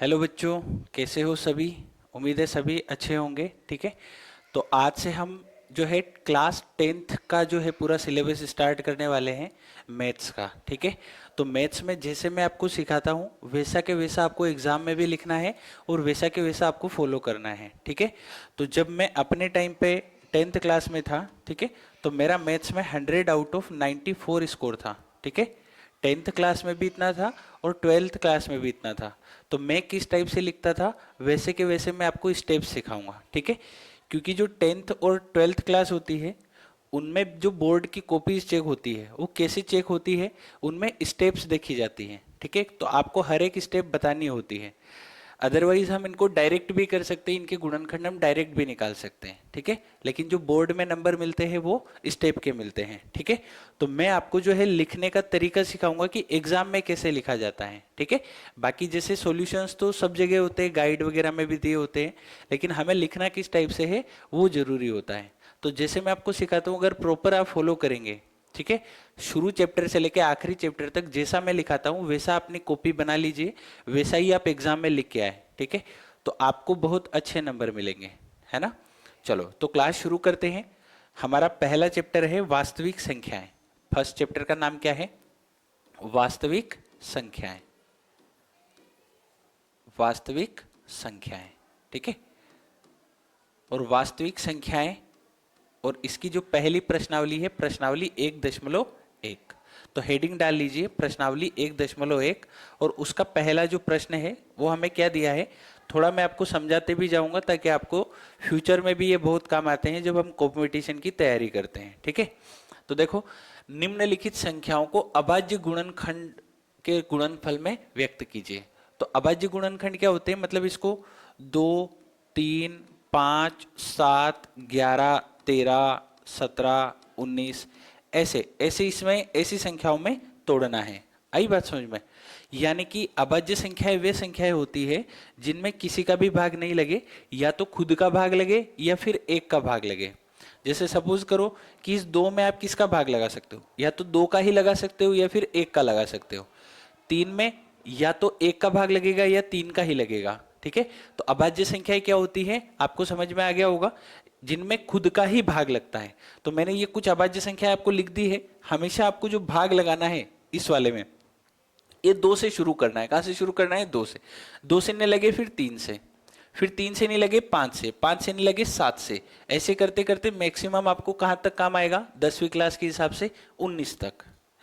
Hello बच्चों, कैसे हो सभी। उम्मीद है सभी अच्छे होंगे। ठीक है, तो आज से हम जो है क्लास टेंथ का जो है पूरा सिलेबस स्टार्ट करने वाले हैं, मैथ्स का। ठीक है, तो मैथ्स में जैसे मैं आपको सिखाता हूँ वैसा के वैसा आपको एग्जाम में भी लिखना है और वैसा के वैसा आपको फॉलो करना है। ठीक है, तो जब मैं अपने टाइम पे टेंथ क्लास में था, ठीक है, तो मेरा मैथ्स में 100 आउट ऑफ 94 स्कोर था। ठीक है, टेंथ क्लास में भी इतना था और ट्वेल्थ क्लास में भी इतना था। तो मैं किस टाइप से लिखता था वैसे के वैसे मैं आपको स्टेप्स सिखाऊंगा। ठीक है, क्योंकि जो टेंथ और ट्वेल्थ क्लास होती है उनमें जो बोर्ड की कॉपीज चेक होती है वो कैसे चेक होती है, उनमें स्टेप्स देखी जाती हैं। ठीक है, तो आपको हर एक स्टेप बतानी होती है। अदरवाइज हम इनको डायरेक्ट भी कर सकते हैं, इनके गुणनखंड हम डायरेक्ट भी निकाल सकते हैं। ठीक है, लेकिन जो बोर्ड में नंबर मिलते हैं वो स्टेप के मिलते हैं। ठीक है, तो मैं आपको जो है लिखने का तरीका सिखाऊंगा कि एग्जाम में कैसे लिखा जाता है। ठीक है, बाकी जैसे सॉल्यूशंस तो सब जगह होते हैं, गाइड वगैरह में भी दिए होते हैं, लेकिन हमें लिखना किस टाइप से है वो जरूरी होता है। तो जैसे मैं आपको सिखाता हूँ अगर प्रॉपर आप फॉलो करेंगे, ठीक है, शुरू चैप्टर से लेके आखिरी चैप्टर तक जैसा मैं लिखाता हूँ वैसा अपनी कॉपी बना लीजिए, वैसा ही आप एग्जाम में लिख के आए। ठीक है, तो आपको बहुत अच्छे नंबर मिलेंगे, है ना। चलो तो क्लास शुरू करते हैं। हमारा पहला चैप्टर है वास्तविक संख्याएं। फर्स्ट चैप्टर का नाम क्या है? वास्तविक संख्याएं। वास्तविक संख्याएं, ठीक है। और वास्तविक संख्याएं और इसकी जो पहली प्रश्नावली है, प्रश्नावली 1.1। तो हेडिंग डाल लीजिए प्रश्नावली 1.1। और उसका पहला जो प्रश्न है वो हमें क्या दिया है, थोड़ा मैं आपको समझाते भी जाऊंगा ताकि आपको फ्यूचर में भी ये बहुत काम आते हैं जब हम कंपटीशन की तैयारी करते हैं। ठीक है, तो देखो, निम्नलिखित संख्याओं को अभाज्य गुणनखंड के गुणनफल में व्यक्त कीजिए। तो अभाज्य गुणनखंड क्या होते हैं, मतलब इसको 2, 3, 5, 7, 11, 13, 17, 19 ऐसे ऐसे इसमें ऐसी संख्याओं में तोड़ना है। आई बात समझ में? यानी कि अभाज्य संख्याएं वे संख्याएं होती है जिनमें किसी का भी भाग नहीं लगे, या तो खुद का भाग लगे या फिर एक का भाग लगे। जैसे सपोज करो कि इस दो में आप किसका भाग लगा सकते हो, या तो दो का ही लगा सकते हो या फिर एक का लगा सकते हो। तीन में या तो एक का भाग लगेगा या तीन का ही लगेगा। ठीक है, तो अभाज्य संख्याएं क्या होती है आपको समझ में आ गया होगा, जिनमें खुद का ही भाग लगता है। तो मैंने ये कुछ अभाज्य संख्या आपको लिख दी है। हमेशा आपको जो भाग लगाना है इस वाले में, ये दो से शुरू करना है। कहां से शुरू करना है? दो से। दो से नहीं लगे फिर तीन से, फिर तीन से नहीं लगे पांच से, पांच से नहीं लगे सात से। ऐसे करते करते मैक्सिमम आपको कहां तक काम आएगा 10वीं क्लास के हिसाब से 19 तक,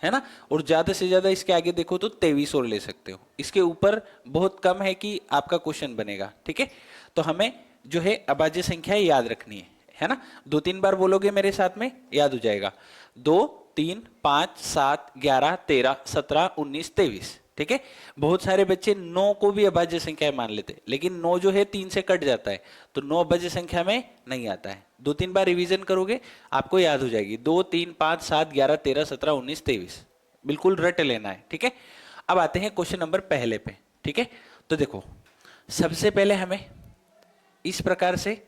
है ना। और ज्यादा से ज्यादा इसके आगे देखो तो 23 और ले सकते हो। इसके ऊपर बहुत कम है कि आपका क्वेश्चन बनेगा। ठीक है, तो हमें जो है अभाज्य संख्याएं याद रखनी है ना। दो तीन बार बोलोगे मेरे साथ में याद हो जाएगा। 2, 3, 5, 7, 11, 13, 17, 19, 23। ठीक है, बहुत सारे बच्चे 9 को भी अभाज्य संख्या मान लेते हैं, लेकिन 9 जो है 3 से कट जाता है, तो 9 अभाज्य संख्या में नहीं आता है। दो तीन बार रिवीजन करोगे आपको याद हो जाएगी। 2, 3, 5, 7, 11, 13, 17, 19, 23 बिल्कुल रट लेना है। ठीक है, अब आते हैं क्वेश्चन नंबर पहले पे। ठीक है, तो देखो, सबसे पहले हमें इस प्रकार से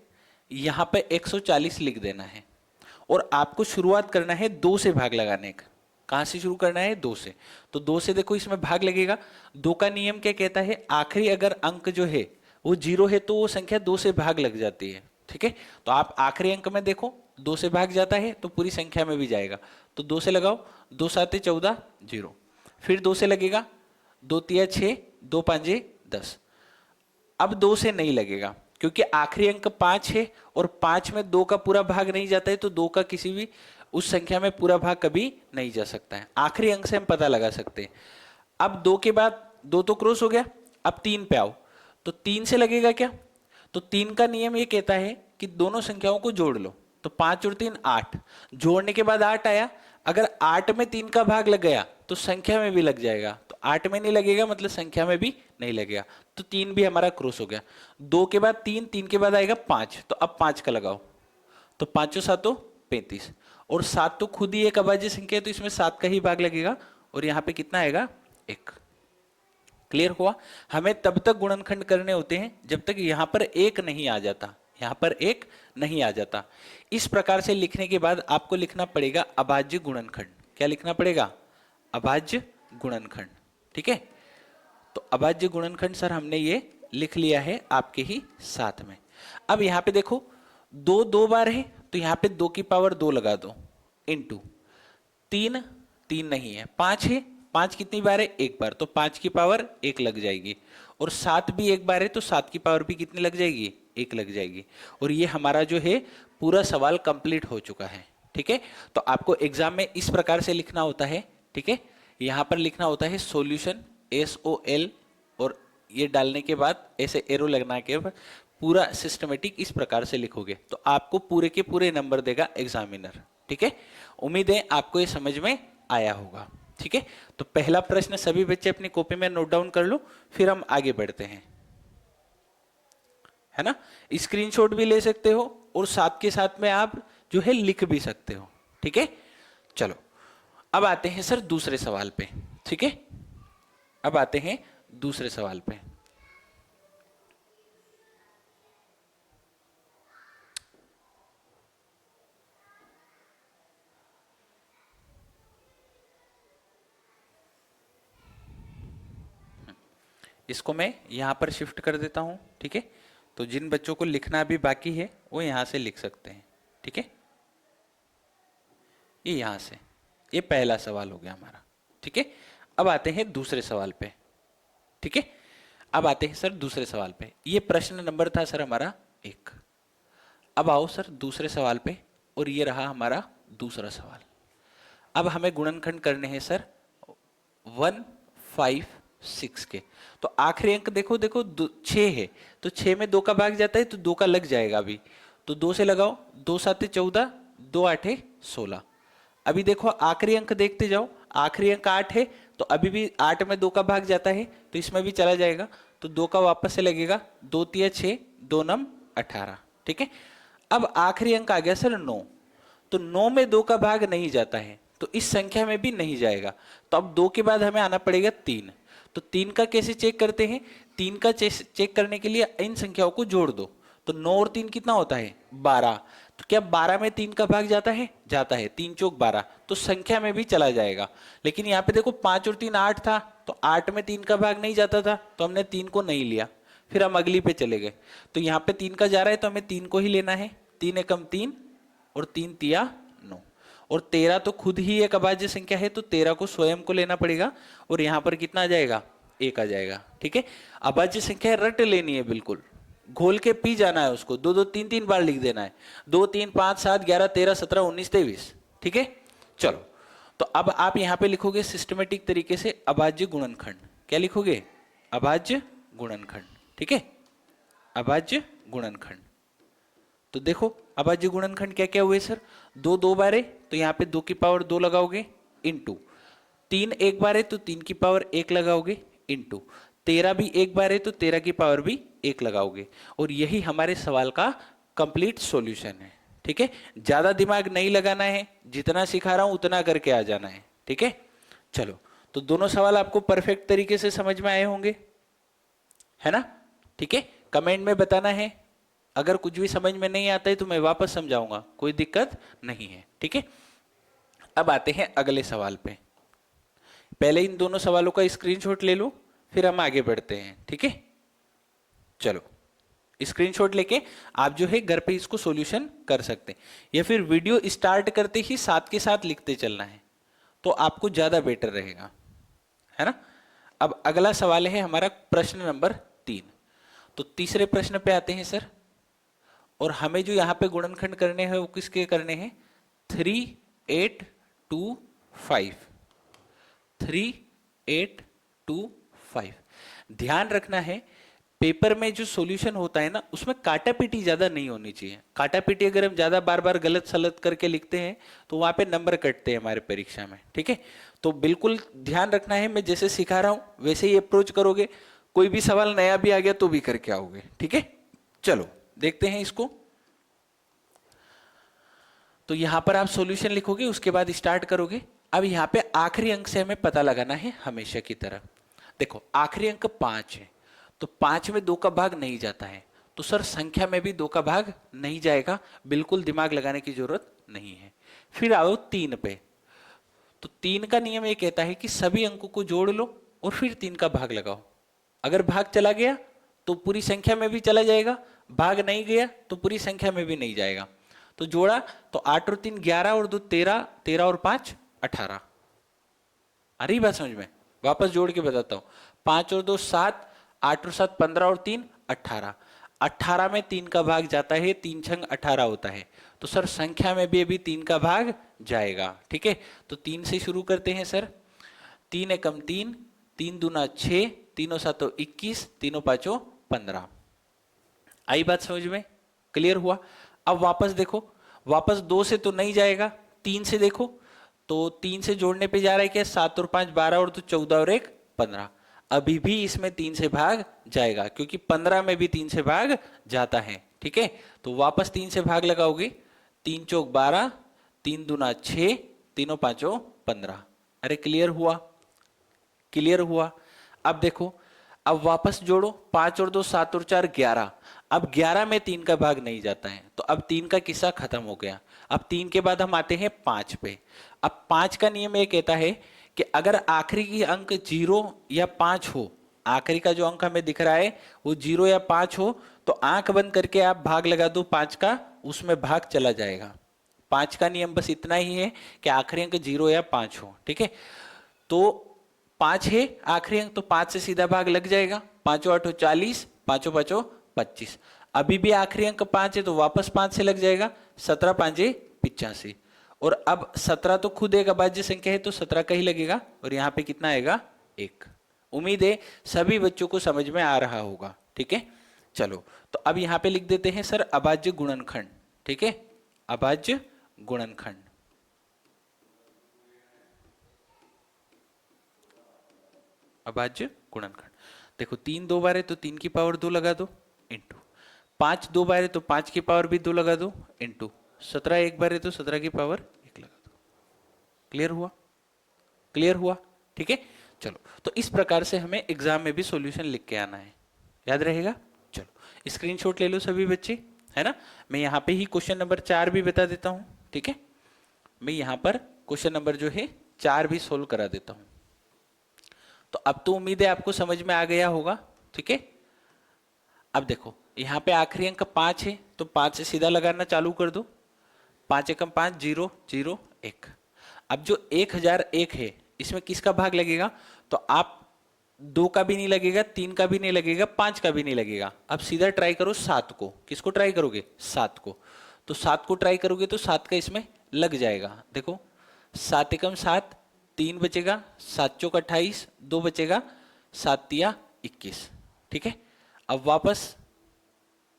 यहां पे 140 लिख देना है और आपको शुरुआत करना है 2 से भाग लगाने का। कहां से शुरू करना है? 2 से। तो 2 से देखो इसमें भाग लगेगा। 2 का नियम क्या कहता है, आखिरी अगर अंक जो है वो 0 है तो वो संख्या 2 से भाग लग जाती है। ठीक है, तो आप आखिरी अंक में देखो 2 से भाग जाता है तो पूरी संख्या में भी जाएगा। तो 2 से लगाओ, 2 7 14, 0। फिर 2 से लगेगा, 2 3 6, 2 5 10। अब 2 से नहीं लगेगा क्योंकि आखिरी अंक 5 है और 5 में 2 का पूरा भाग नहीं जाता है, तो 2 का किसी भी उस संख्या में पूरा भाग कभी नहीं जा सकता है। आखिरी अंक से हम पता लगा सकते हैं। अब 2 के बाद 2 तो क्रॉस हो गया, अब 3 पे आओ, तो 3 से लगेगा क्या? तो 3 का नियम ये कहता है कि दोनों संख्याओं को जोड़ लो। तो 5 और 3 8, जोड़ने के बाद 8 आया। अगर 8 में 3 का भाग लग गया तो संख्या में भी लग जाएगा, तो 8 में नहीं लगेगा मतलब संख्या में भी नहीं लगेगा। तो 3 भी हमारा क्रॉस हो गया। 2 के बाद 3, 3 के बाद आएगा 5, तो अब 5 का लगाओ, तो 5 7 35। और 7 तो खुद ही एक अभाज्य संख्या है तो इसमें 7 का ही भाग लगेगा और यहाँ पे कितना आएगा? 1। क्लियर हुआ? हमें तब तक गुणनखंड करने होते हैं जब तक यहां पर एक नहीं आ जाता, यहां पर एक नहीं आ जाता। इस प्रकार से लिखने के बाद आपको लिखना पड़ेगा अभाज्य गुणनखंड। क्या लिखना पड़ेगा? अभाज्य गुणनखंड। ठीक है, तो अभाज्य गुणनखंड सर हमने ये लिख लिया है आपके ही साथ में। अब यहां पे देखो दो दो बार है तो यहां पे 2 की पावर 2 लगा दो, इंटू 3, 3 नहीं है, 5 है, 5 कितनी बार है, एक बार, तो 5 की पावर 1 लग जाएगी, और 7 भी एक बार है तो 7 की पावर भी कितनी लग जाएगी, 1 लग जाएगी। और ये हमारा जो है पूरा सवाल कंप्लीट हो चुका है। ठीक है, तो आपको एग्जाम में इस प्रकार से लिखना होता है। ठीक है, यहां पर लिखना होता है सॉल्यूशन SOL, और ये डालने के बाद ऐसे एरो लगना के बाद पूरा सिस्टमेटिक इस प्रकार से लिखोगे तो आपको पूरे के पूरे नंबर देगा एग्जामिनर। ठीक है, उम्मीद है आपको ये समझ में आया होगा। ठीक है, तो पहला प्रश्न सभी बच्चे अपनी कॉपी में नोट डाउन कर लो, फिर हम आगे बढ़ते हैं, है ना। स्क्रीनशॉट भी ले सकते हो और साथ के साथ में आप जो है लिख भी सकते हो। ठीक है, चलो अब आते हैं सर दूसरे सवाल पे। ठीक है, अब आते हैं दूसरे सवाल पे। इसको मैं यहां पर शिफ्ट कर देता हूं। ठीक है, तो जिन बच्चों को लिखना भी बाकी है वो यहां से लिख सकते हैं। ठीक है, ये यहां से, ये पहला सवाल हो गया हमारा। ठीक है, अब आते हैं दूसरे सवाल पे। ठीक है, अब आते हैं सर दूसरे सवाल पे। ये प्रश्न नंबर था सर हमारा 1। अब आओ सर दूसरे सवाल पे, और ये रहा हमारा दूसरा सवाल। अब हमें गुणनखंड करने हैं सर 1, 5, 6 के। तो आखिरी अंक देखो देखो 6 है, तो 6 में 2 का भाग जाता है तो 2 का लग जाएगा अभी, तो 2 से लगाओ, 2 7 14, 2 8 16। अभी देखो आखिरी अंक देखते जाओ, आखिरी अंक 8 है तो अभी भी 8 में 2 का भाग जाता है तो इसमें भी चला जाएगा, तो 2 का वापस से लगेगा, 2 3 6, 2 9 18। ठीक है, अब आखिरी अंक आ गया सर 9, तो 9 में 2 का भाग नहीं जाता है तो इस संख्या में भी नहीं जाएगा, तो अब 2 के बाद हमें आना पड़ेगा 3। तो 3 का कैसे चेक करते हैं, 3 का चेक करने के लिए इन संख्याओं को जोड़ दो, तो 9 और 3 कितना होता है 12। तो क्या 12 में 3 का भाग जाता है, जाता है, 3 चौक 12, तो संख्या में भी चला जाएगा। लेकिन यहाँ पे देखो 5 और 3 8 था, तो 8 में 3 का भाग नहीं जाता था तो हमने 3 को नहीं लिया, फिर हम अगली पे चले गए, तो यहाँ पे 3 का जा रहा है तो हमें 3 को ही लेना है। 3 एकम 3 और 3 तिया 9, और 13 तो खुद ही एक अभाज्य संख्या है तो 13 को स्वयं को लेना पड़ेगा, और यहां पर कितना आ जाएगा, 1 आ जाएगा। ठीक है, अभाज्य संख्या रट लेनी है, बिल्कुल घोल के पी जाना है उसको, 2 2 3 3 बार लिख देना है, 2 3 5 7 11 13 17 19 23। ठीक है, चलो तो अब आप यहां पे लिखोगे सिस्टमेटिक तरीके से अभाज्य गुणनखंड। क्या लिखोगे, अभाज्य गुणनखंड। ठीक है, अभाज्य गुणनखंड। तो देखो अभाज्य गुणनखंड क्या क्या हुए सर, 2 2 बार है तो यहाँ पे 2 की पावर 2 लगाओगे, इंटू 3 एक बार है तो 3 की पावर 1 लगाओगे, इंटू 13 भी एक बार है तो 13 की पावर भी 1 लगाओगे, और यही हमारे सवाल का कंप्लीट सॉल्यूशन है। ठीक है, ज्यादा दिमाग नहीं लगाना है, जितना सिखा रहा हूं उतना करके आ जाना है। ठीक है, चलो तो दोनों सवाल आपको परफेक्ट तरीके से समझ में आए होंगे, है ना। ठीक है, कमेंट में बताना है, अगर कुछ भी समझ में नहीं आता है तो मैं वापस समझाऊंगा, कोई दिक्कत नहीं है। ठीक है, अब आते हैं अगले सवाल पे। पहले इन दोनों सवालों का स्क्रीनशॉट ले लो, फिर हम आगे बढ़ते हैं। ठीक है, चलो स्क्रीनशॉट लेके आप जो है घर पे इसको सॉल्यूशन कर सकते हैं, या फिर वीडियो स्टार्ट करते ही साथ के साथ लिखते चलना है तो आपको ज्यादा बेटर रहेगा, है ना। अब अगला सवाल है हमारा प्रश्न नंबर 3। तो तीसरे प्रश्न पे आते हैं सर, और हमें जो यहां पे गुणनखंड करने हैं वो किसके करने हैं, 3 8 2 5, 3 8 2 5। ध्यान रखना है पेपर में जो सॉल्यूशन होता है ना उसमें काटा पीटी ज्यादा नहीं होनी चाहिए। काटा पीटी अगर हम ज्यादा बार बार गलत सलत करके लिखते हैं तो वहां पे नंबर कटते हैं हमारे परीक्षा में। ठीक है, तो बिल्कुल ध्यान रखना है, मैं जैसे सिखा रहा हूं वैसे ही अप्रोच करोगे, कोई भी सवाल नया भी आ गया तो भी करके आओगे। ठीक है, चलो देखते हैं इसको। तो यहां पर आप सॉल्यूशन लिखोगे, उसके बाद स्टार्ट करोगे। अब यहां पे आखिरी अंक से हमें पता लगाना है हमेशा की तरह। देखो आखिरी अंक 5 है तो 5 में 2 का भाग नहीं जाता है, तो सर संख्या में भी 2 का भाग नहीं जाएगा, बिल्कुल दिमाग लगाने की जरूरत नहीं है। फिर आओ 3 पे, तो 3 का नियम ये कहता है कि सभी अंकों को जोड़ लो और फिर 3 का भाग लगाओ, अगर भाग चला गया तो पूरी संख्या में भी चला जाएगा, भाग नहीं गया तो पूरी संख्या में भी नहीं जाएगा। तो जोड़ा तो 8 और 3 11 और 2 13, 13 और 5 18। आ रही बात समझ में? वापस जोड़ के बताता हूं। 5 और 2 7, 8 और 7 15 और 3 18। 18 में 3 का भाग जाता है, 3 छंग 18 होता है। तो सर संख्या में भी अभी 3 का भाग जाएगा। ठीक है, तो 3 से शुरू करते हैं सर। 3 एकम 3, 3 दूना 6, तीनों सातों 21, तीनों पांचों 15। आई बात समझ में? क्लियर हुआ? अब वापस देखो, वापस 2 से तो नहीं जाएगा, 3 से देखो। तो 3 से जोड़ने पे जा रहा है क्या? 7 और 5 12 और 2 14 और 1 15। अभी भी इसमें 3 से भाग जाएगा, क्योंकि 15 में भी 3 से भाग जाता है। ठीक है, तो वापस 3 से भाग लगाओगे। 3 चौक 12, 3 दूना 6, तीनों पांचों 15। अरे क्लियर हुआ? क्लियर हुआ? अब देखो, अब वापस जोड़ो। 5 और 2 7 और 4 11। अब 11 में 3 का भाग नहीं जाता है, तो अब 3 का किस्सा खत्म हो गया। अब 3 के बाद हम आते हैं 5 पे। अब 5 का नियम ये कहता है कि अगर आखिरी की अंक 0 या 5 हो, आखिरी का जो अंक हमें दिख रहा है वो 0 या 5 हो, तो आंख बंद करके आप भाग लगा दो 5 का, उसमें भाग चला जाएगा। 5 का नियम बस इतना ही है कि आखिरी अंक 0 या 5 हो। ठीक है, तो 5 है आखिरी अंक, तो 5 से सीधा भाग लग जाएगा। 5 8 40, 5 5 25। अभी भी आखिरी अंक 5 है, तो वापस 5 से लग जाएगा। 17 5 85। और अब 17 तो खुद एक अभाज्य संख्या है, तो 17 का ही लगेगा। और यहाँ पे कितना आएगा? 1। उम्मीद है सभी बच्चों को समझ में आ रहा होगा। ठीक है, चलो तो अब यहाँ पे लिख देते हैं सर अभाज्य गुणनखंड। ठीक है, अभाज्य गुणनखंड। अभाज्य गुणनखंड देखो, 3 2 बार है तो 3 की पावर 2 लगा दो, इंटू 5 2 बार है तो 5 की पावर भी 2 लगा दो, इंटू 17 एक बार है तो 17 की पावर 1 लगा दो। क्लियर हुआ? क्लियर हुआ? ठीक है, चलो तो इस प्रकार से हमें एग्जाम में भी सॉल्यूशन लिख के आना है। याद रहेगा? चलो स्क्रीनशॉट ले लो सभी बच्चे, है ना। मैं यहाँ पे ही क्वेश्चन नंबर 4 भी बता देता हूँ। ठीक है, मैं यहाँ पर क्वेश्चन नंबर जो है 4 भी सोल्व करा देता हूँ। तो अब तो उम्मीद है आपको समझ में आ गया होगा। ठीक है, अब देखो यहां पे आखिरी अंक 5 है, तो 5 से सीधा लगाना चालू कर दो। 5 एकम 5 0 0 1। अब जो 1001 है, इसमें किसका भाग लगेगा? तो आप 2 का भी नहीं लगेगा, 3 का भी नहीं लगेगा, 5 का भी नहीं लगेगा। अब सीधा ट्राई करो 7 को। किसको ट्राई करोगे? 7 को। तो 7 को ट्राई करोगे तो 7 का इसमें लग जाएगा। देखो 7 एकम 7, 3 बचेगा, 7 चौक 28, 2 बचेगा, 7 तिया 21। ठीक है, अब वापस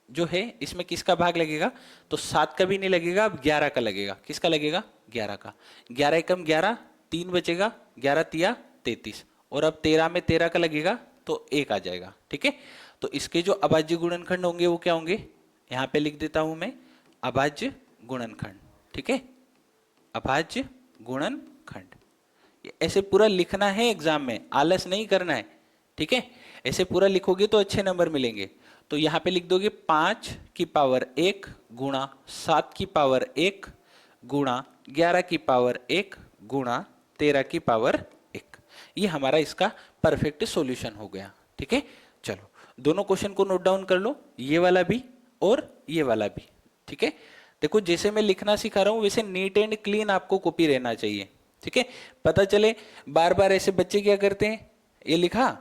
जो है इसमें किसका भाग लगेगा? तो 7 का भी नहीं लगेगा, अब 11 का लगेगा। किसका लगेगा? 11 का। 11 एकम 11, 3 बचेगा, 11 तिया 33। और अब 13 में 13 का लगेगा तो 1 आ जाएगा। ठीक है, तो इसके जो अभाज्य गुणनखंड होंगे वो क्या होंगे? यहां पे लिख देता हूं मैं, अभाज्य गुणनखंड। ठीक है, अभाज्य गुणनखंड। ऐसे पूरा लिखना है एग्जाम में, आलस नहीं करना है। ठीक है, ऐसे पूरा लिखोगे तो अच्छे नंबर मिलेंगे। तो यहां पे लिख दोगे 5 की पावर 1 गुणा 7 की पावर 1 गुणा 11 की पावर 1 गुणा 13 की पावर 1। ये हमारा इसका परफेक्ट सॉल्यूशन हो गया। ठीक है, चलो दोनों क्वेश्चन को नोट डाउन कर लो, ये वाला भी और ये वाला भी। ठीक है, देखो जैसे मैं लिखना सिखा रहा हूं वैसे नीट एंड क्लीन आपको कॉपी रहना चाहिए। ठीक है, पता चले बार बार ऐसे बच्चे क्या करते हैं, ये लिखा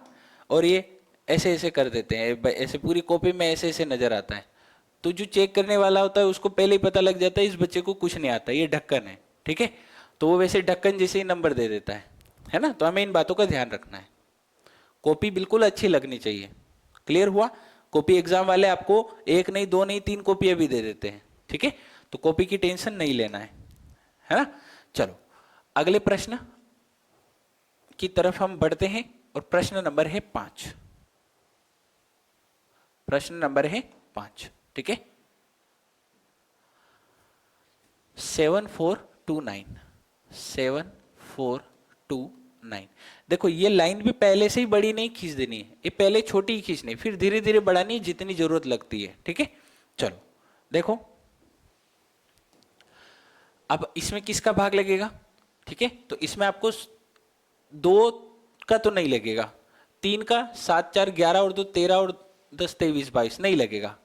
और ये ऐसे ऐसे कर देते हैं, ऐसे पूरी कॉपी में ऐसे ऐसे नजर आता है। तो जो चेक करने वाला होता है उसको पहले ही पता लग जाता है इस बच्चे को कुछ नहीं आता, ये ढक्कन है। ठीक है, तो वो वैसे ढक्कन जैसे ही नंबर दे देता है ना। तो हमें इन बातों का ध्यान रखना है। कॉपी बिल्कुल अच्छी लगनी चाहिए। क्लियर हुआ? कॉपी एग्जाम वाले आपको 1 नहीं 2 नहीं 3 कॉपियां भी दे देते हैं। ठीक है, तो कॉपी की टेंशन नहीं लेना है ना। चलो अगले प्रश्न की तरफ हम बढ़ते हैं, और प्रश्न नंबर है 5। प्रश्न नंबर है 5। ठीक है, 7429 7429। देखो ये लाइन भी पहले से ही बड़ी नहीं खींच देनी है, ये पहले छोटी ही खींचनी, फिर धीरे धीरे बढ़ानी जितनी जरूरत लगती है। ठीक है, चलो देखो अब इसमें किसका भाग लगेगा? ठीक है, तो इसमें आपको 2 का तो नहीं लगेगा, 3 का, 7 4 11 और 2 13 और 10 23 22 नहीं लगेगा,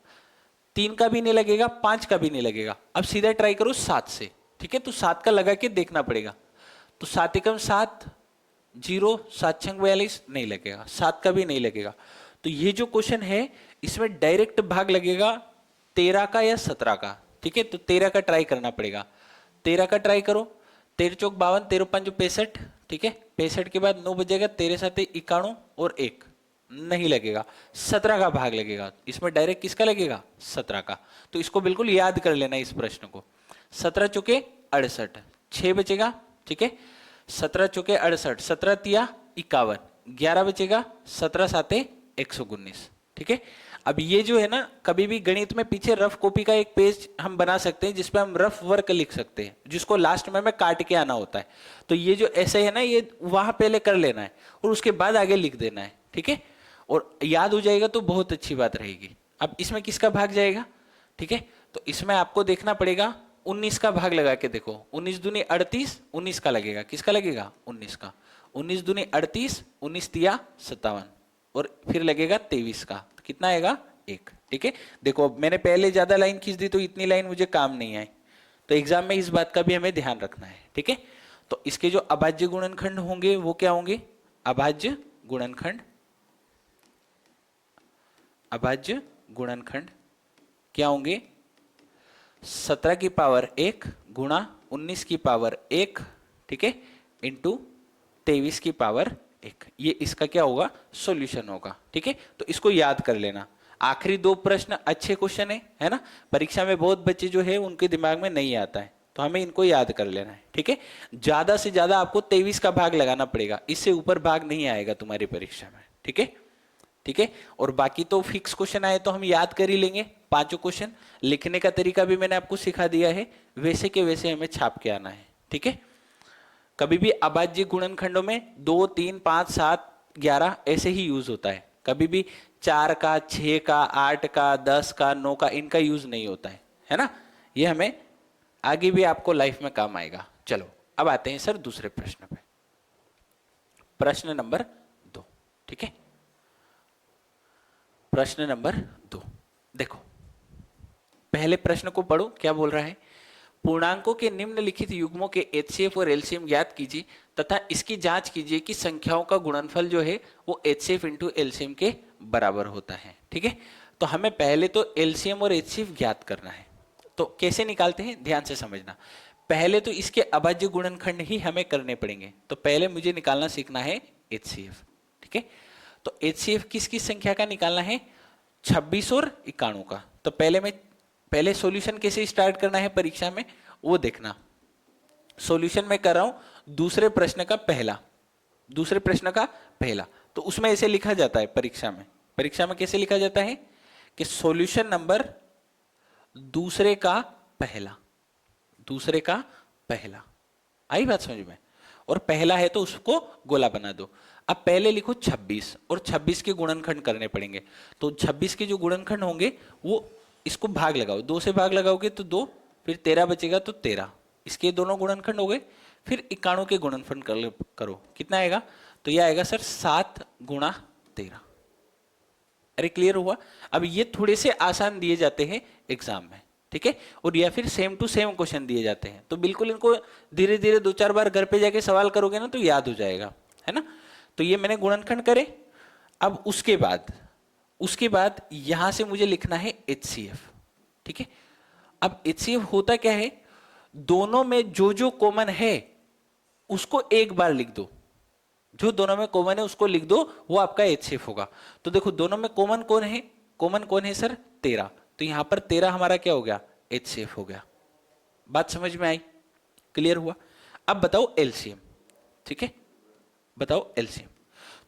3 का भी नहीं लगेगा, 5 का भी नहीं लगेगा। अब सीधा ट्राई करो 7 से, ठीक है? तो 7 का लगा के देखना पड़ेगा। तो 7 एकम 7, 0, 7 छंग 42 नहीं लगेगा, 7 का भी नहीं लगेगा। तो ये जो क्वेश्चन है इसमें डायरेक्ट भाग लगेगा 13 का या 17 का, ठीक है? तो 13 का ट्राई करना पड़ेगा। 13 का ट्राई करो, 13 चौक 52, 13 पंच 65, ठीक है? 65 के बाद 9 बजेगा, 13 7 91 और 1 नहीं लगेगा, 17 का भाग लगेगा। इसमें डायरेक्ट किसका लगेगा? 17 का। तो इसको बिल्कुल याद कर लेना इस प्रश्न को। 17 चौके 68, 6 बचेगा, ठीक है? 17 चौके 68, 17 तिया 51, 11 बचेगा, 17 साते 119, ठीक है? अब ये जो है ना, कभी भी गणित में पीछे रफ कॉपी का एक पेज हम बना सकते हैं जिसपे हम रफ वर्क लिख सकते हैं, जिसको लास्ट में काट के आना होता है। तो ये जो ऐसे है ना, ये वहां पहले कर लेना है और उसके बाद आगे लिख देना है, ठीक है? और याद हो जाएगा तो बहुत अच्छी बात रहेगी। अब इसमें किसका भाग जाएगा, ठीक है? तो इसमें आपको देखना पड़ेगा 19 का भाग लगा के देखो। 19 दूनी 38, 19 का लगेगा। किसका लगेगा? 19 का। 19 दूनी 38, 19 तिया 57 और फिर लगेगा 23 का। कितना आएगा? 1, ठीक है? देखो अब मैंने पहले ज्यादा लाइन खींच दी तो इतनी लाइन मुझे काम नहीं आई, तो एग्जाम में इस बात का भी हमें ध्यान रखना है, ठीक है? तो इसके जो अभाज्य गुणनखंड होंगे वो क्या होंगे? अभाज्य गुणनखंड, अभाज्य गुणनखंड क्या होंगे? 17 की पावर 1 गुणा 19 की पावर 1, ठीक है, इंटू 23 की पावर 1। ये इसका क्या होगा? सॉल्यूशन होगा, ठीक है? तो इसको याद कर लेना। आखिरी 2 प्रश्न अच्छे क्वेश्चन है ना? परीक्षा में बहुत बच्चे जो है उनके दिमाग में नहीं आता है, तो हमें इनको याद कर लेना है, ठीक है? ज्यादा से ज्यादा आपको 23 का भाग लगाना पड़ेगा, इससे ऊपर भाग नहीं आएगा तुम्हारी परीक्षा में, ठीक है? ठीक है? और बाकी तो फिक्स क्वेश्चन आए तो हम याद कर ही लेंगे, 5 क्वेश्चन। लिखने का तरीका भी मैंने आपको सिखा दिया है, वैसे के वैसे हमें छाप के आना है, ठीक है? कभी भी अभाज्य गुणनखंडों में 2 3 5 7 11 ऐसे ही यूज होता है। कभी भी 4 का, 6 का, 8 का, 10 का, 9 का इनका यूज नहीं होता है ना? ये हमें आगे भी आपको लाइफ में काम आएगा। चलो अब आते हैं सर दूसरे प्रश्न पे, प्रश्न नंबर 2, ठीक है? प्रश्न नंबर 2 देखो, पहले प्रश्न को पढ़ो, क्या बोल रहा है? पूर्णांकों के निम्नलिखित युग्मों के एचसीएफ और एलसीएम ज्ञात कीजिए तथा इसकी जांच कीजिए कि संख्याओं का गुणनफल जो है वो एचसीएफ इंटू एलसीएम के बराबर होता है, ठीक है? तो हमें पहले तो एलसीएम और एचसीएफ ज्ञात करना है। तो कैसे निकालते हैं, ध्यान से समझना। पहले तो इसके अभाज्य गुणनखंड ही हमें करने पड़ेंगे। तो पहले मुझे निकालना सीखना है एचसीएफ, ठीक है? तो एचसीएफ किस किस संख्या का निकालना है? 26 और 91 का। तो पहले सॉल्यूशन कैसे स्टार्ट करना है परीक्षा में वो देखना। सॉल्यूशन में कर रहा हूं दूसरे प्रश्न का पहला, तो उसमें ऐसे लिखा जाता है परीक्षा में कैसे लिखा जाता है कि सॉल्यूशन नंबर दूसरे का पहला। आई बात समझ में? और पहला है तो उसको गोला बना दो। अब पहले लिखो 26 और 26 के गुणनखंड करने पड़ेंगे। तो 26 के जो गुणनखंड होंगे वो इसको भाग लगाओ, 2 से भाग लगाओगे तो 2, फिर 13 बचेगा तो 13, इसके दोनों गुणनखंड हो गए। फिर 91 के गुणनखंड करो, कितना आएगा? तो यह आएगा सर 7 गुणा 13। अरे क्लियर हुआ? अब ये थोड़े से आसान दिए जाते हैं एग्जाम में, ठीक है? और या फिर सेम टू सेम क्वेश्चन दिए जाते हैं, तो बिल्कुल इनको धीरे धीरे 2-4 बार घर पे जाके सवाल करोगे ना तो याद हो जाएगा, है ना? तो ये मैंने गुणनखंड करे। अब उसके बाद यहां से मुझे लिखना है एचसीएफ, ठीक है? अब एचसीएफ होता क्या है? दोनों में जो जो कॉमन है उसको एक बार लिख दो, जो दोनों में कॉमन है उसको लिख दो, वो आपका एचसीएफ होगा। तो देखो दोनों में कॉमन कौन है सर? 13। तो यहां पर 13 हमारा क्या हो गया? एचसीएफ हो गया। बात समझ में आई? क्लियर हुआ? अब बताओ एलसीएम, ठीक है? बताओ एलसीएम।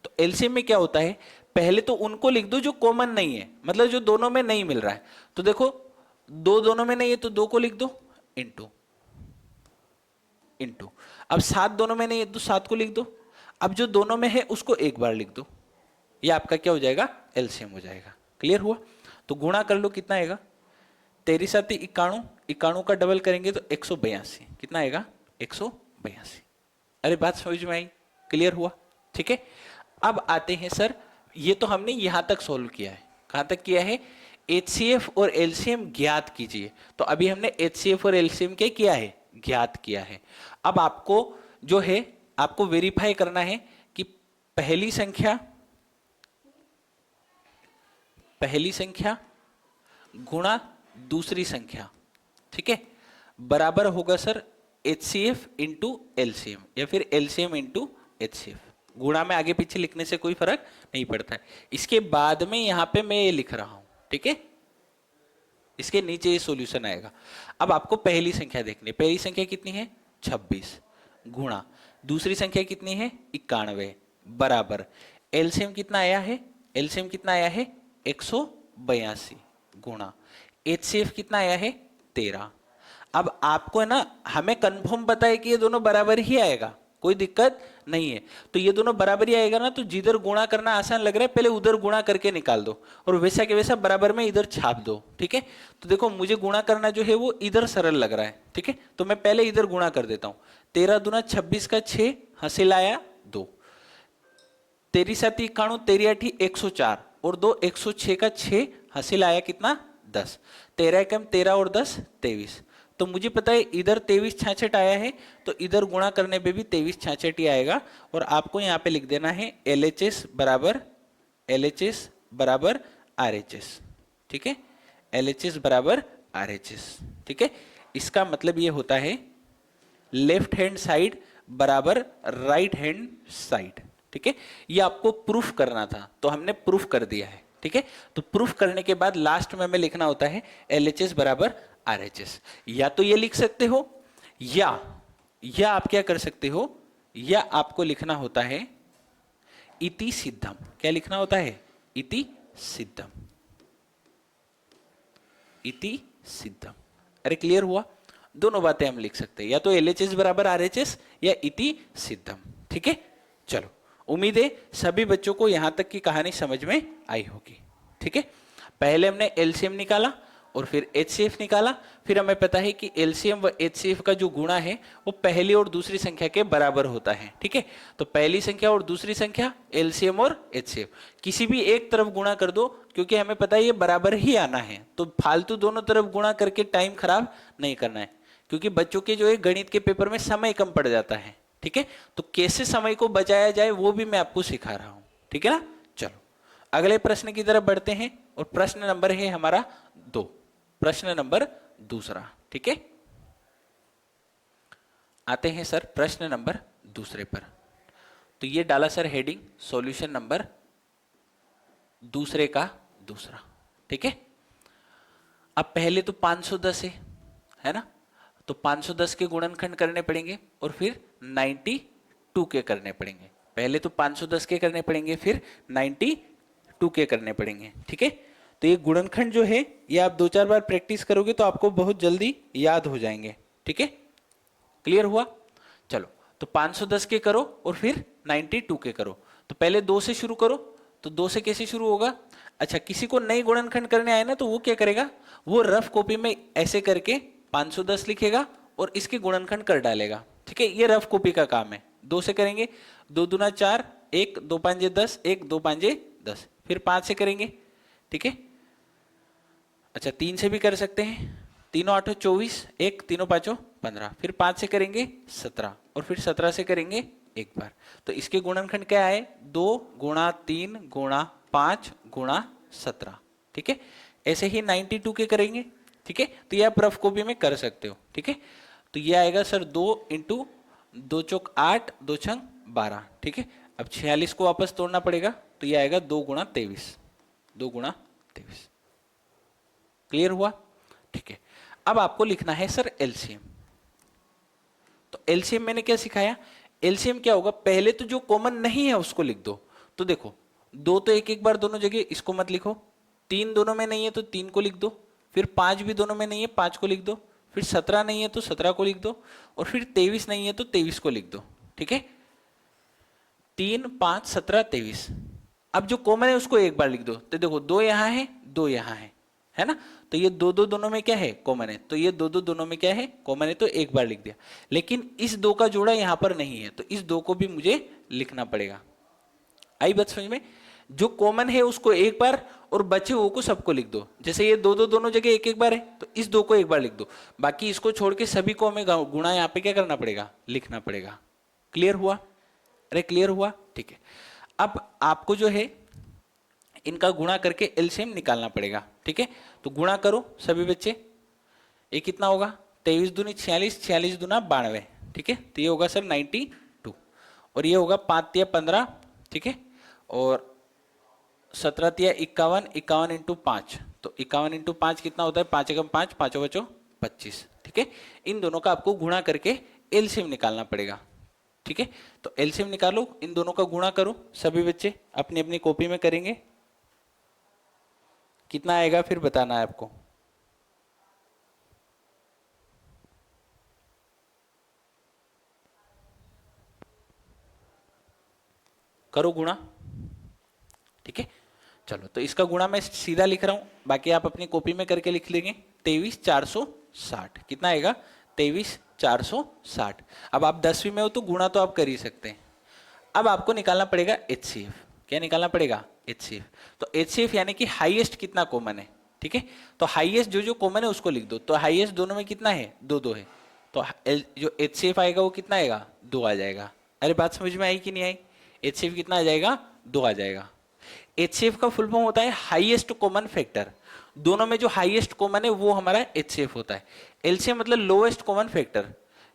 तो एलसीएम में क्या होता है? पहले तो उनको लिख दो जो कॉमन नहीं है, मतलब जो दोनों में नहीं मिल रहा है। तो देखो 2 दोनों में नहीं है तो 2 को लिख दो इंटू। अब 7 दोनों में नहीं है तो 7 को लिख दो। अब जो दोनों में है उसको एक बार लिख दो, ये आपका क्या हो जाएगा? एलसीएम हो जाएगा। क्लियर हुआ? तो गुणा कर लो, कितना आएगा? 13 7 91, 91 का डबल करेंगे तो 182। कितना आएगा? 182। अरे बात समझ में आई? क्लियर हुआ? ठीक है? अब आते हैं सर, ये तो हमने यहां तक सोल्व किया है, कहां तक किया है? HCF और LCM ज्ञात कीजिए। तो अभी हमने HCF और LCM क्या किया है? ज्ञात किया है। अब आपको जो है आपको वेरीफाई करना है कि पहली संख्या गुणा दूसरी संख्या, ठीक है, बराबर होगा सर HCF इंटू LCM या फिर LCM इंटू HCF। गुणा में आगे पीछे लिखने से कोई फर्क नहीं पड़ता है। इसके बाद में यहां पे मैं ये लिख रहा हूं, ठीक है, इसके नीचे ये सॉल्यूशन आएगा। अब आपको पहली संख्या देखनी है। पहली संख्या कितनी है? 26 गुणा दूसरी संख्या कितनी है? 91 बराबर एलसीएम कितना आया है? एलसीएम कितना आया है? 182 गुणा एचसीएफ कितना आया है? 13। अब आपको है ना, हमें कंफर्म पता है कि ये दोनों बराबर ही आएगा, कोई दिक्कत नहीं है। तो ये दोनों बराबर ही आएगा ना, तो जिधर गुणा करना आसान लग रहा है पहले उधर गुणा करके निकाल दो और वैसा के वैसा बराबर में इधर छाप दो, ठीक है। तो देखो मुझे गुणा करना जो है वो इधर सरल लग रहा है, ठीक है, तो मैं पहले इधर गुणा कर देता हूं। 13 दूना 26 का 6, हासिल आया 2, 13 7 91, 13 8 104 और 2 106 का 6, हासिल आया कितना? 10। 13 कम 13 और 10 23। तो मुझे पता है इधर 23 66 आया है, तो इधर गुणा करने पे भी 23 66 ही आएगा। और आपको यहाँ पे लिख देना है LHS बराबर RHS, ठीक है, LHS बराबर RHS, ठीक है। इसका मतलब ये होता है लेफ्ट हैंड साइड बराबर राइट हैंड साइड, ठीक है। ये आपको प्रूफ करना था तो हमने प्रूफ कर दिया है, ठीक है। तो प्रूफ करने के बाद लास्ट में हमें लिखना होता है LHS बराबर RHS। या तो ये लिख सकते हो या आप क्या कर सकते हो, या आपको लिखना होता है इति सिद्धम। क्या लिखना होता है? इति सिद्धम, इति सिद्धम। अरे क्लियर हुआ? दोनों बातें हम लिख सकते हैं, या तो LHS बराबर RHS या इति सिद्धम, ठीक है। चलो, उम्मीद है सभी बच्चों को यहां तक की कहानी समझ में आई होगी, ठीक है। पहले हमने LCM निकाला और फिर HCF निकाला, फिर हमें पता है कि LCM व HCF का जो गुणा है वो पहली और दूसरी संख्या के बराबर होता है, ठीक है। तो पहली संख्या और दूसरी संख्या LCM और HCF किसी भी एक तरफ गुणा कर दो, क्योंकि हमें पता है ये बराबर ही आना है, तो फालतू दोनों तरफ गुणा करके टाइम खराब नहीं करना है, क्योंकि बच्चों के जो है गणित के पेपर में समय कम पड़ जाता है, ठीक है। तो कैसे समय को बचाया जाए वो भी मैं आपको सिखा रहा हूं, ठीक है ना। चलो अगले प्रश्न की तरफ बढ़ते हैं, और प्रश्न नंबर है हमारा 2, प्रश्न नंबर दूसरा, ठीक है। आते हैं सर प्रश्न नंबर दूसरे पर। तो ये डाला सर हेडिंग सॉल्यूशन नंबर दूसरे का दूसरा, ठीक है। अब पहले तो 510 है ना, तो 510 के गुणनखंड करने पड़ेंगे और फिर 92 के करने पड़ेंगे। पहले तो 510 के करने पड़ेंगे, फिर 92 के करने पड़ेंगे, ठीक है। तो ये गुणनखंड जो है ये आप 2-4 बार प्रैक्टिस करोगे तो आपको बहुत जल्दी याद हो जाएंगे, ठीक है। क्लियर हुआ? चलो, तो 510 के करो और फिर 92 के करो। तो पहले 2 से शुरू करो, तो 2 से कैसे शुरू होगा? अच्छा, किसी को नई गुणनखंड करने आए ना, तो वो क्या करेगा, वो रफ कॉपी में ऐसे करके 510 लिखेगा और इसके गुणनखंड कर डालेगा, ठीक है। ये रफ कॉपी का काम है। 2 से करेंगे, 2 दूना 4, 1 2 5 10, 1 2 5 10, फिर 5 से करेंगे, ठीक है। अच्छा, 3 से भी कर सकते हैं, 3 8 24, 1 3 5 15, फिर 5 से करेंगे 17 और फिर 17 से करेंगे एक बार। तो इसके गुणनखंड क्या आए? 2 गुणा 3 गुणा 5 गुणा 17, ठीक है। ऐसे ही 92 के करेंगे, ठीक है। तो ये आप रफ कॉपी में कर सकते हो, ठीक है। तो ये आएगा सर 2 इंटू 2 चौक 8, 2 छंग 12, ठीक है। अब 46 को वापस तोड़ना पड़ेगा, तो ये आएगा 2 गुणा 23, 2 गुणा 23। क्लियर हुआ? ठीक है। अब आपको लिखना है सर LCM। तो LCM मैंने क्या सिखाया? LCM क्या होगा, पहले तो जो कॉमन नहीं है उसको लिख दो। तो देखो, 2 तो एक एक बार दोनों जगह, इसको मत लिखो। 3 दोनों में नहीं है तो 3 को लिख दो, फिर 5 भी दोनों में नहीं है, 5 को लिख दो, फिर 17 नहीं है तो 17 को लिख दो, और फिर 23 नहीं है तो 23 को लिख दो, ठीक है। 3 5 17 23। अब जो कॉमन है उसको एक बार लिख दो। तो देखो, 2 यहां है, 2 यहां है ना, तो ये 2 2 दोनों में क्या है? कॉमन है। तो ये 2 2 दोनों में क्या है? कॉमन है, तो एक बार लिख दिया। लेकिन इस 2 का जोड़ा यहां पर नहीं है, तो इस 2 को भी मुझे लिखना पड़ेगा। आई बात समझ में? जो कॉमन है उसको एक बार और बचे हुए को सबको लिख दो। जैसे ये दो दो दोनों जगह एक एक बार है तो इस दो को एक बार लिख दो, बाकी इसको छोड़ के सभी को हमें गुणा यहाँ पे क्या करना पड़ेगा, लिखना पड़ेगा। क्लियर हुआ? अरे क्लियर हुआ? ठीक है। अब आपको जो है इनका गुणा करके एलसीएम निकालना पड़ेगा। ठीक है, तो गुणा करो सभी बच्चे। ये कितना होगा, 23 दूनी 46, 46 दूना 92। ठीक है, तो ये होगा सर 92 और ये होगा 5 तिया 15। ठीक है, और 17 तिया 51, 51 इंटू 5, तो 51 इंटू 5 कितना होता है, 5 एकम 5, 5 बचो 25। ठीक है, इन दोनों का आपको गुणा करके एलसीएम निकालना पड़ेगा। ठीक है, तो एलसीएम निकालो, इन दोनों का गुणा करो सभी बच्चे, अपनी अपनी कॉपी में करेंगे। कितना आएगा फिर बताना है आपको। करो गुणा। ठीक है, चलो तो इसका गुणा मैं सीधा लिख रहा हूं, बाकी आप अपनी कॉपी में करके लिख लेंगे। 23,460 कितना आएगा, 23,460। अब आप 10वीं में हो तो गुणा तो आप कर ही सकते हैं। अब आपको निकालना पड़ेगा एचसीएफ। क्या निकालना पड़ेगा, एचसीएफ। तो एचसीएफ यानी कि हाईएस्ट कितना कॉमन है। ठीक है, तो हाईएस्ट जो जो कॉमन है उसको लिख दो। तो हाईएस्ट दोनों में कितना है, 2 है, तो जो एचसीएफ आएगा वो कितना आएगा, 2 आ जाएगा। अरे बात समझ में आई कि नहीं आई? एचसीएफ कितना आ जाएगा, 2 आ जाएगा। एचसीएफ का फुल फॉर्म होता है हाईएस्ट कॉमन फैक्टर। दोनों में जो हाईएस्ट कॉमन है वो हमारा एचसीएफ होता है। एलसीएम मतलब लोएस्ट कॉमन फैक्टर,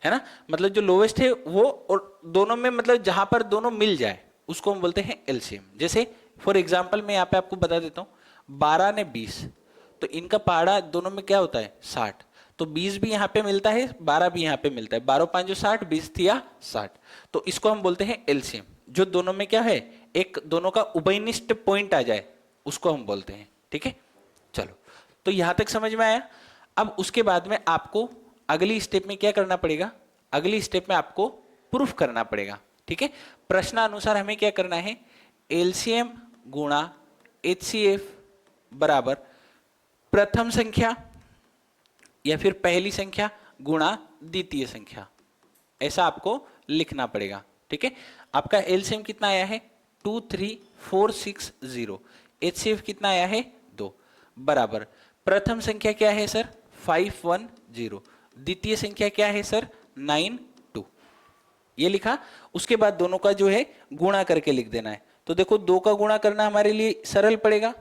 है ना, मतलब जो लोएस्ट है वो, और दोनों में मतलब जहां पर दोनों मिल जाए उसको हम बोलते हैं एलसीएम। जैसे फॉर एग्जांपल मैं यहाँ पे आपको बता देता हूँ, 12 ने 20, तो इनका पहाड़ा दोनों में क्या होता है, 60। तो 20 भी यहाँ पे मिलता है, 12 भी यहाँ पे मिलता है, 12 5 60, 20 थिया 60। तो इसको हम बोलते हैं एलसीएम। जो दोनों में क्या है, एक दोनों का उभयनिष्ठ पॉइंट आ जाए उसको हम बोलते हैं। ठीक है, चलो तो यहां तक समझ में आया। अब उसके बाद में आपको अगली स्टेप में क्या करना पड़ेगा, अगली स्टेप में आपको प्रूफ करना पड़ेगा। ठीक है, प्रश्नानुसार हमें क्या करना है, एलसीएम गुणा एचसीएफ बराबर प्रथम संख्या या फिर पहली संख्या गुणा द्वितीय संख्या, ऐसा आपको लिखना पड़ेगा। ठीक है, आपका एलसीएम कितना आया है, 23460। एचसीएफ कितना आया है, 2 बराबर प्रथम संख्या क्या है सर, 510। द्वितीय संख्या क्या है सर, 92। ये लिखा। उसके बाद दोनों का जो है गुणा करके लिख देना है। तो देखो 2 का गुणा करना हमारे लिए सरल पड़ेगा,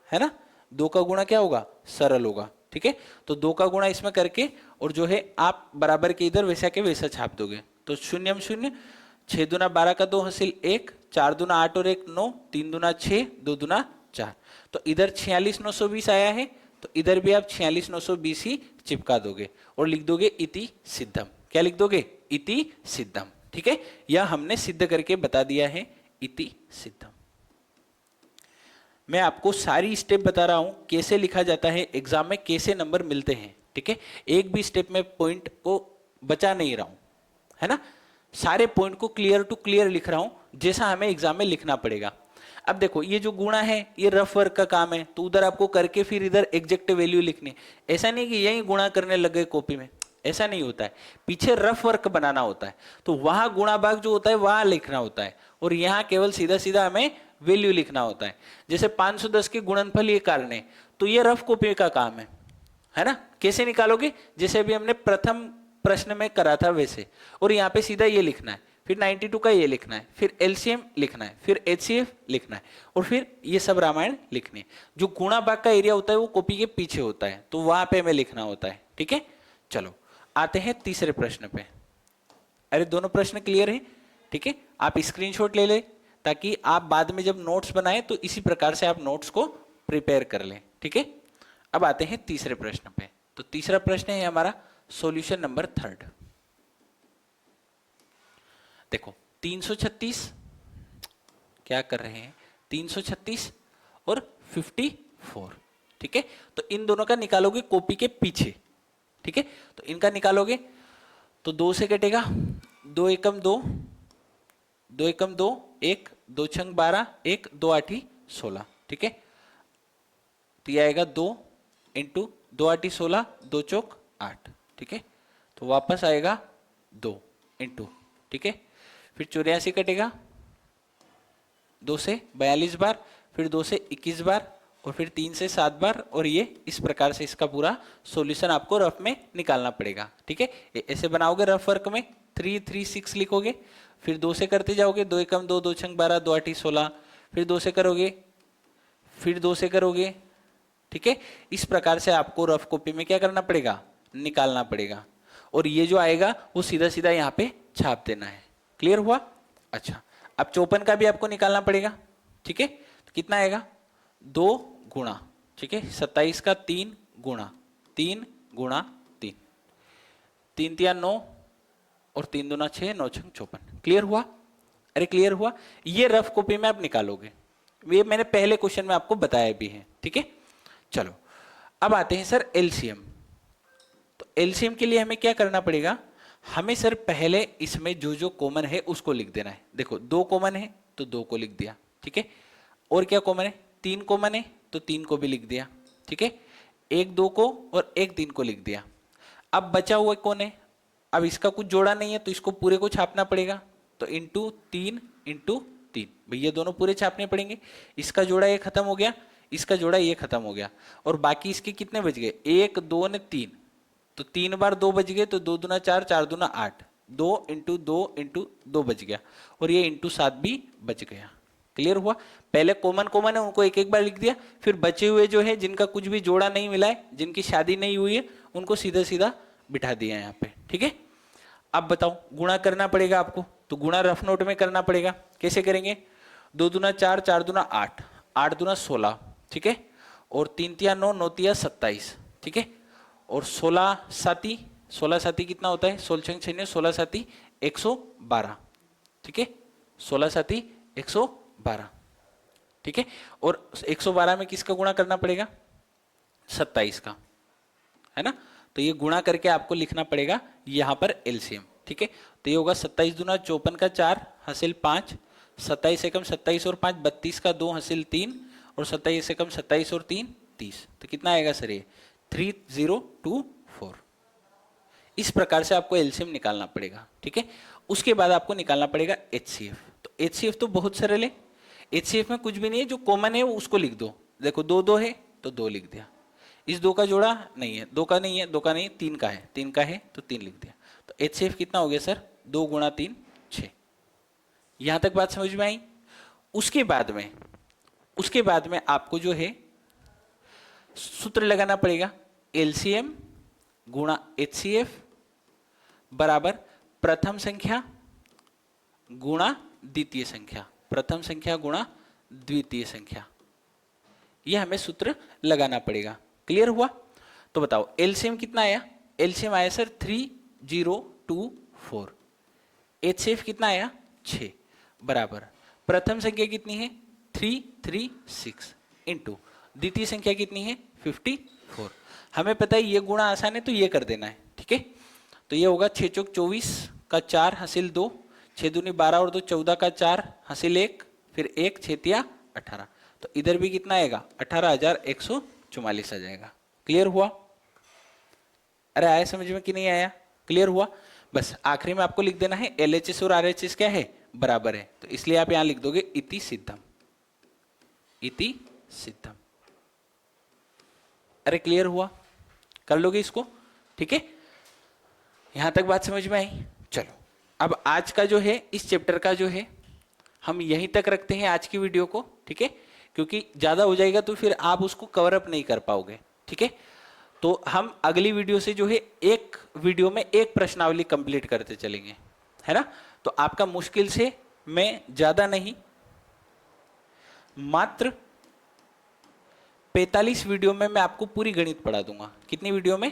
है ना, 2 का गुणा क्या होगा, सरल होगा। ठीक है, तो 2 का गुणा इसमें करके और जो है आप बराबर के इधर वैसा के वैसा छाप दोगे। तो 0 0, 6 दूना 12 का 2 हासिल 1, 4 दूना 8 और 1 9, 3 दूना 6, 2 दूना 4। तो इधर 46,920 आया है, तो इधर भी आप 46,920 ही चिपका दोगे और लिख दोगे इति सिद्धम। क्या लिख दोगे, इति सिद्धम। ठीक है, यह हमने सिद्ध करके बता दिया है, इति सिद्धम। मैं आपको सारी स्टेप बता रहा हूं कैसे लिखा जाता है, एग्जाम में कैसे नंबर मिलते हैं। ठीक है, एक भी स्टेप में पॉइंट को बचा नहीं रहा हूं, है ना, सारे पॉइंट को क्लियर टू क्लियर लिख रहा हूं जैसा हमें एग्जाम में लिखना पड़ेगा। अब देखो ये जो गुणा है ये रफ वर्क का काम है, तो उधर आपको करके फिर इधर एग्जैक्ट वैल्यू लिखनी। ऐसा नहीं कि यही गुणा करने लग गए कॉपी में, ऐसा नहीं होता है, पीछे रफ वर्क बनाना होता है। तो वहां गुणा भाग जो होता है वहां लिखना होता है, और यहाँ केवल सीधा सीधा हमें वैल्यू लिखना होता है। जैसे 510 के गुणनफल ये कारण है, तो ये रफ कॉपी का काम है ना। कैसे निकालोगे, जैसे अभी हमने प्रथम प्रश्न में करा था वैसे, और यहाँ पे सीधा ये लिखना है, फिर 92 का ये लिखना है, फिर एलसीएम लिखना है, फिर एचसीएफ लिखना है, और फिर ये सब रामायण लिखनी है। जो गुणा भाग का एरिया होता है वो कॉपी के पीछे होता है, तो वहां पे हमें लिखना होता है। ठीक है, चलो आते हैं तीसरे प्रश्न पे। अरे दोनों प्रश्न क्लियर है? ठीक है, आप स्क्रीनशॉट ले ले ताकि आप बाद में जब नोट्स बनाए तो इसी प्रकार से आप नोट्स को प्रिपेयर कर लें। ठीक है, अब आते हैं तीसरे प्रश्न पे। तो तीसरा प्रश्न है हमारा सॉल्यूशन नंबर 3। देखो 336 क्या कर रहे हैं, 336 और 54। ठीक है, तो इन दोनों का निकालोगे कॉपी के पीछे। ठीक है, तो इनका निकालोगे तो 2 से कटेगा, 2 एकम 2, 2 एकम 2, 1, 2 छंग 12, 1, 2 आठी 16। ठीक है, तो यह आएगा 2 इंटू 2 आठी 16, 2 चौक 8। ठीक है, तो वापस आएगा 2 इंटू, ठीक है, फिर 84 कटेगा 2 से 42 बार, फिर 2 से 21 बार, और फिर 3 से 7 बार, और ये इस प्रकार से इसका पूरा सॉल्यूशन आपको रफ में निकालना पड़ेगा। ठीक है, ऐसे बनाओगे रफ वर्क में, 3 3 6 लिखोगे, फिर 2 से करते जाओगे, 2 एकम 2, 2 छंग 12, 2 आठी 16, फिर 2 से करोगे, फिर 2 से करोगे। ठीक है, इस प्रकार से आपको रफ कॉपी में क्या करना पड़ेगा, निकालना पड़ेगा, और ये जो आएगा वो सीधा सीधा यहाँ पे छाप देना है। क्लियर हुआ? अच्छा, अब 54 का भी आपको निकालना पड़ेगा। ठीक है, तो कितना आएगा, 2 गुणा, ठीक है, 27 का 3 गुणा 3 गुणा 3, 3 तिया 9 और 3 दूना 6, 9 छंग 54। क्लियर हुआ? अरे क्लियर हुआ? ये रफ कॉपी में आप निकालोगे, ये मैंने पहले क्वेश्चन में आपको बताया भी है। ठीक है, चलो अब आते हैं सर एलसीएम। तो एलसीएम के लिए हमें क्या करना पड़ेगा, हमें सर पहले इसमें जो जो कॉमन है उसको लिख देना है। देखो 2 कॉमन है तो 2 को लिख दिया। ठीक है, और क्या कॉमन है, 3 कॉमन है तो 3 को भी लिख दिया। ठीक है, 1 2 को और 1 3 को लिख दिया। अब बचा हुआ कौन है, अब इसका कुछ जोड़ा नहीं है तो इसको पूरे को छापना पड़ेगा, तो इंटू 3 इंटू 3, भैया दोनों पूरे छापने पड़ेंगे। इसका जोड़ा ये खत्म हो गया, इसका जोड़ा ये खत्म हो गया, और बाकी इसके कितने बच गए, 1 2 ने 3, तो 3 बार 2 बच गए, तो 2 दूना 4, 4 दूना 8, 2 इंटू 2 इंटू 2 बच गया, और ये इंटू 7 भी बच गया। क्लियर हुआ? पहले कॉमन कॉमन है उनको एक एक बार लिख दिया, फिर बचे हुए जो है जिनका कुछ भी जोड़ा नहीं मिला है, जिनकी शादी नहीं हुई है, उनको सीधा सीधा बिठा दिया यहाँ पे। ठीक है, अब बताओ गुणा करना पड़ेगा आपको, तो गुणा रफ नोट में करना पड़ेगा। कैसे करेंगे, 2 दूना 4, 4 दूना 8, 8 दूना 16, ठीक है, और 3 तिया 9, 9 तिया 27, ठीक है, और 16 साती, 16 साती कितना होता है, 16 छः 16 साती 112, ठीक है, 16 साती 112, ठीक है, और 112 में किसका गुणा करना पड़ेगा, 27 का, है ना, तो ये गुणा करके आपको लिखना पड़ेगा यहां पर एलसीएम। ठीक है, तो ये होगा 27 दूना 54 का 4 हासिल 5, 27 एकम 27 और 5 32 का 2 हासिल 3, और 27 एकम 27 और 3 30, तो कितना आएगा सर ये 3024। इस प्रकार से आपको एलसीएम निकालना पड़ेगा। ठीक है, उसके बाद आपको निकालना पड़ेगा एचसीएफ। तो एचसीएफ तो बहुत सरल है, एचसीएफ में कुछ भी नहीं है, जो कॉमन है उसको लिख दो। देखो 2 2 है तो 2 लिख दिया, इस 2 का जोड़ा नहीं है, 2 का नहीं है, 2 का नहीं, 3 का है, 3 का है तो 3 लिख दिया। तो एचसीएफ कितना हो गया सर, 2 गुणा 3 6। यहां तक बात समझ में आई? उसके बाद में आपको जो है सूत्र लगाना पड़ेगा, एलसीएम गुणा एचसीएफ बराबर प्रथम संख्या गुणा द्वितीय संख्या, प्रथम संख्या गुणा द्वितीय संख्या, यह हमें सूत्र लगाना पड़ेगा। क्लियर हुआ? तो बताओ एलसीएम कितना आया, एलसीएम आया सर 3024, एचसीएफ कितना आया 6, बराबर प्रथम संख्या कितनी है 336 इंटू द्वितीय संख्या कितनी है 54। हमें पता है ये गुणा आसान है तो ये कर देना है। ठीक है, तो ये होगा 6 चौक 24 का 4 हासिल 2, 6 दूनी 12 और 2 14 का 4 हासिल 1, फिर 1 6 तिया 18, तो इधर भी कितना आएगा 18,144 आ जाएगा। क्लियर हुआ? अरे आया समझ में कि नहीं आया? क्लियर हुआ? बस आखिरी में आपको लिख देना है एलएचएस और आरएचएस क्या है, बराबर है, तो इसलिए आप यहां लिख दोगे इति सिद्धम, इति सिद्धम। अरे क्लियर हुआ? कर लोगे इसको? ठीक है, यहां तक बात समझ में आई? चलो अब आज का जो है इस चैप्टर का जो है हम यहीं तक रखते हैं आज की वीडियो को। ठीक है, क्योंकि ज्यादा हो जाएगा तो फिर आप उसको कवर अप नहीं कर पाओगे। ठीक है, तो हम अगली वीडियो से जो है एक वीडियो में एक प्रश्नावली कंप्लीट करते चलेंगे, है ना। तो आपका मुश्किल से मैं ज्यादा नहीं, मात्र 45 वीडियो में मैं आपको पूरी गणित पढ़ा दूंगा। कितनी वीडियो में?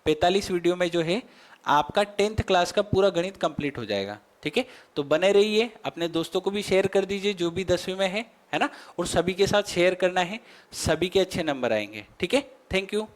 45 वीडियो में जो है आपका 10th क्लास का पूरा गणित कंप्लीट हो जाएगा। ठीक है, तो बने रहिए, अपने दोस्तों को भी शेयर कर दीजिए जो भी 10वीं में है ना, और सभी के साथ शेयर करना है, सभी के अच्छे नंबर आएंगे। ठीक है, थैंक यू।